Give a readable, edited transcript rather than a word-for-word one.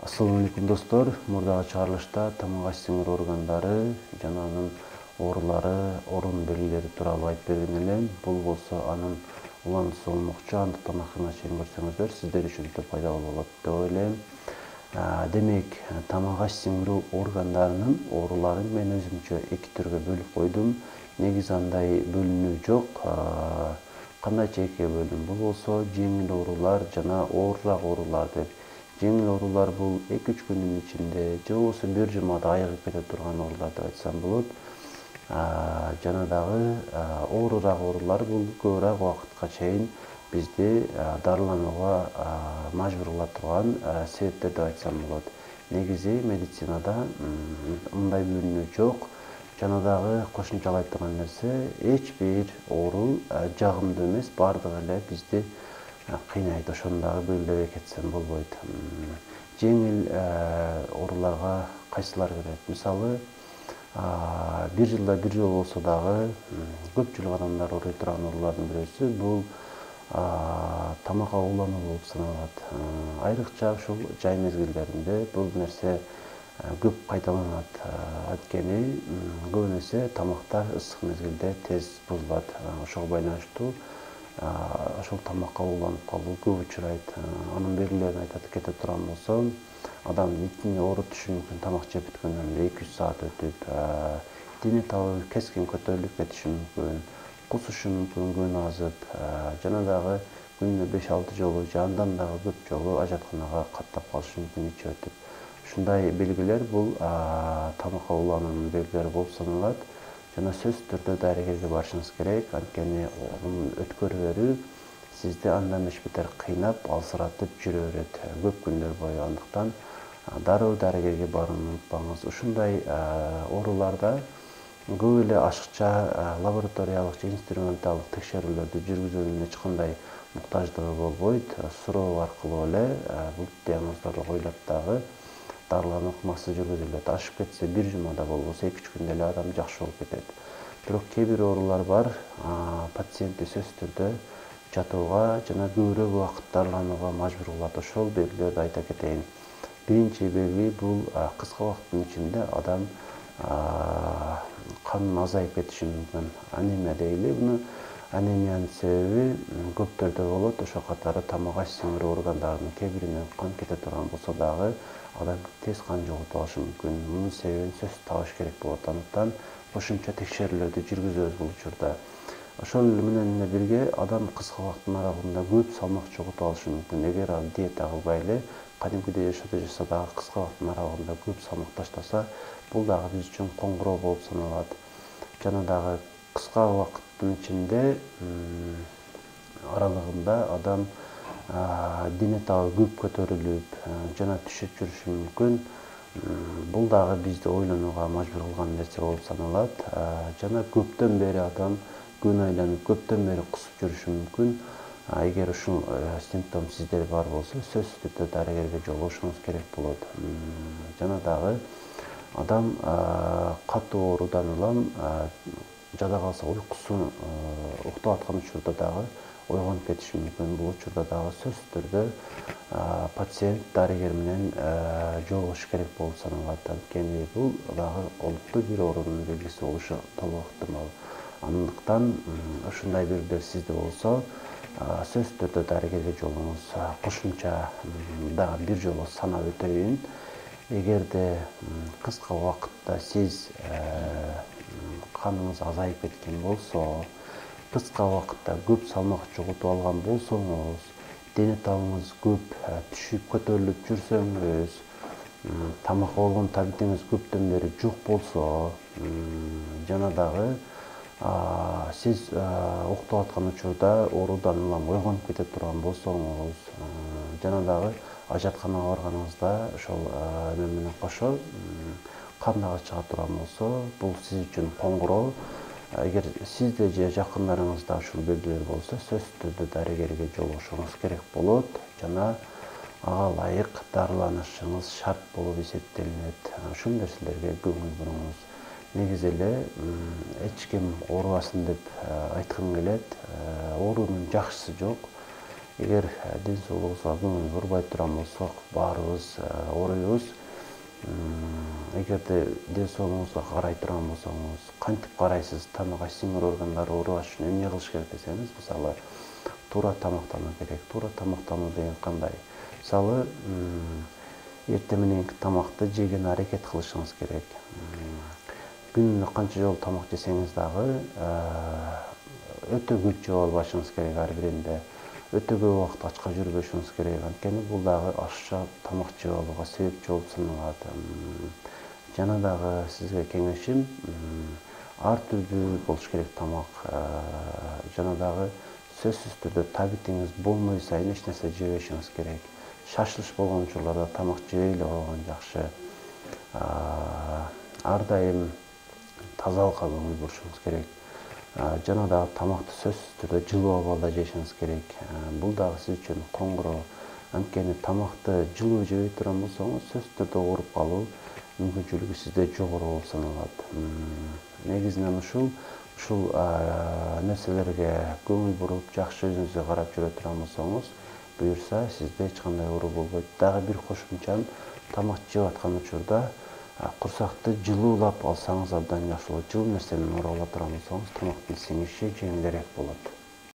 Assalamu alaikum dostlar. Murdагы чыгарылышта тамак сиңир органдары жана анын оорулары, орун белгилери тууралуу айтып берген элем. Бул болсо анын уланысы болмокчу, андыктан акырына чейин көрсөңүздөр сиздер үчүн да пайдалуу болот деп ойлойм. Демек, тамак сиңирүү органдарынын ооруларын мен өзүмчө эки түргө бөлүп койдум. Негизи андай бөлүнүү жок. Кандайча экиге бөлдүм? Бул болсо жеңил оорулар жана оорураак оорулар деп. Жеңил оорулар бул 2-3 күндүн ичинде же болбосо бир жумада айыгып кете турган оорулар деп айтсам болот. Жана дагы оорураак оорулар бул көбүрөөк убакытка чейин бизди дарыланууга мажбур кыла турган себептер деп айтсам болот. Негизи медицинада мындай бөлүнүү жок. Жана дагы кошумчалай турган нерсе, эч бир оору жагымдуу эмес, бардыгы эле бизди кыйнайт. Ошону дагы белгилеп кетсем болбойт. Жеңил ооруларга кайсылар кирет? Мисалы, бир жылда бир жолу болсо дагы көпчүлүк адамдар ооруй турган оорулардын бирөөсү бул тамакка улануу болуп саналат. Айрыкча ушул жай мезгилдеринде бул нерсе көп кайталанат. Анткени көбүнесе тамактар ысык мезгилде тез бузулат. Ошого байланыштуу ошол тамакка уланып калуу көп учурайт. Анын белгилерин айтып кете турган болсом, адам итине ооруп түшүшү мүмкүн тамак жеп бүткөндөн 2-3 саат өтүп, дене табы кескин көтөрүлүп кетиши мүмкүн, кусушу мүмкүн күн азып, жана дагы күнүнө 5-6 жолу же андан дагы көп жолу ажатканага каттап калышы мүмкүн ичип өтүп. Ушундай белгилер бул тамакка улануунун белгилери болуп саналат. Жана сөзсүз түрдө дарыгерге барышыңыз керек. Анткени онун өткөрү берүү сизди андан эч бетер кыйнап, алсыратып жүрө берет көп күндөр бою. Андыктан дароо дарыгерге барууну унутпаңыз. Ушундай ооруларда көп эле ашыкча лабораториялык же инструменталдык текшерүүлөрдү жүргүзүүнүн эч кандай муктаждыгы болбойт. Суроо аркылуу эле бул диагноздорду коюлат дагы дарылануу ыкмасы жүргүзүлөт. Ашып кетсе бир жумада болбосо 2-3 күндө эле адам жакшы болуп кетет. Бирок кээ бир оорулар бар, пациентти сөзсүз түрдө жатууга жана көбүрөөк убакыт дарыланууга мажбур кылат. Ошол белгилерди айта кетейин. Биринчи белги бул кыска убакыттын ичинде адам канын азайып кетиши мүмкүн. Анемия дейли буну. Анемиянын себеби көп түрдө болот. Ошол катары тамак сиңирүү органдарынын кээ биринен кан кете турган болсо дагы адам тез кан жоготуп алышы мүмкүн. Мунун себебин сөзсүз табыш керек болот. Андыктан кошумча текшерүүлөрдү жүргүзөбүз бул учурда. Ошол менен эле бирге адам кыска убакыттын аралыгында көп салмак жоготуп алышы мүмкүн. Эгер ал диета кылбай эле кадимкидей жашаса дагы кыска убакыттын аралыгында көп салмак таштаса, бул дагы биз үчүн коңгуроо болуп саналат. Жана дагы кыска убакыттын ичинде аралыгында адам дене табы көп көтөрүлүп, жана түшүп жүрүшү мүмкүн. Бул дагы бизди ойлонууга мажбур кылган нерсе болуп саналат. Жана көптөн бери адам күн айланып, көптөн бери кусуп жүрүшү мүмкүн. Эгер ушул симптом сизде бар болсо, сөзсүз түрдө дарыгерге жолугушуңуз керек болот. Жана дагы адам катуу оорудан улам жада калса уйкусу уктап аткан учурда дагы ойгонуп кетиши мүмкүн. Бул учурда дагы сөзсүз түрдө пациент дарыгер менен жолугуш керек болуп саналат. Анткени бул дагы олуттуу бир оорунун белгиси болушу толук ыктымал. Андыктан ушундай белгилер сизде болсо, сөзсүз түрдө дарыгерге жолугуңуз. Кошумча дагы бир жолу санап өтөйүн. Эгерде кыска убакытта сиз каныңыз азайып кеткен болсо, кыска убакытта көп салмак жоготуп алган болсоңуз, дене табыңыз көп түшүп көтөрүлүп жүрсөңүз, тамакка болгон табитиңиз көптөн бери жок болсо, жана дагы сиз уктап аткан учурда оорудан улам ойгонуп кете турган болсоңуз, жана дагы ажатканага барганыңызда ошол менен кошо кан дагы чыга турган болсо, бул сиз үчүн коңгуроо. Эгер сизде же жакындарыңызда ушул белгилер болсо, сөзсүз түрдө дарыгерге жолугушуңуз керек болот жана ага ылайык дарыланышыңыз шарт болуп эсептелинет. Ушул нерселерге көңүл буруңуз. Негизи эле эч ким оорубасын деп айткым келет. Оорунун жакшысы жок. эгер ден соолугубузга көңүл бурбай турган болсок, баарыбыз ооруйбуз. Эгерде ден соолугуңузга карай турган болсоңуз, кантип карайсыз? Тамак аш-сиңир органдары оорубаш үчүн эмне кылыш керек десеңиз, мисалы, туура тамактануу керек. Туура тамактануу деген кандай? Мисалы, эртең мененки тамакты жегенге аракет кылышыңыз керек. Күнүнө канча жолу тамак жесеңиз дагы өтө көп жеп албашыңыз керек ар биринде. Өтө көп убакыт ачка жүрбөшүңүз керек. Анткени бул дагы ашыкча тамак жеп алууга себепчи болуп саналат. Жана дагы сизге кеңешим, ар түрдүү болуш керек тамак. Жана дагы сөзсүз түрдө табитиңиз болмой сайын эч нерсе жебешиңиз керек. Шашылыш болгон учурларда тамак жебей эле койгон жакшы. Ар дайым тазалыкка көңүл бурушуңуз керек. Жана дагы тамакты сөзсүз түрдө жылуу абалда жешиңиз керек. Бул дагы сиз үчүн коңгуроо. Анткени тамакты жылуу жебей турган болсоңуз, сөзсүз түрдө ооруп калуу мүмкүнчүлүгү сизде жогору болуп саналат. Негизинен ушул нерселерге көңүл буруп, жакшы өзүңүзгө карап жүрө турган болсоңуз, буюрса сизде эч кандай оору болбойт. Дагы бир кошумчам, тамак жеп аткан учурда курсакты жылуулап алсаңыз абдан жакшы болот. Жылуу нерсенен ооруп ала турган болсоңуз, тамактын сиңиши жеңилирээк болот.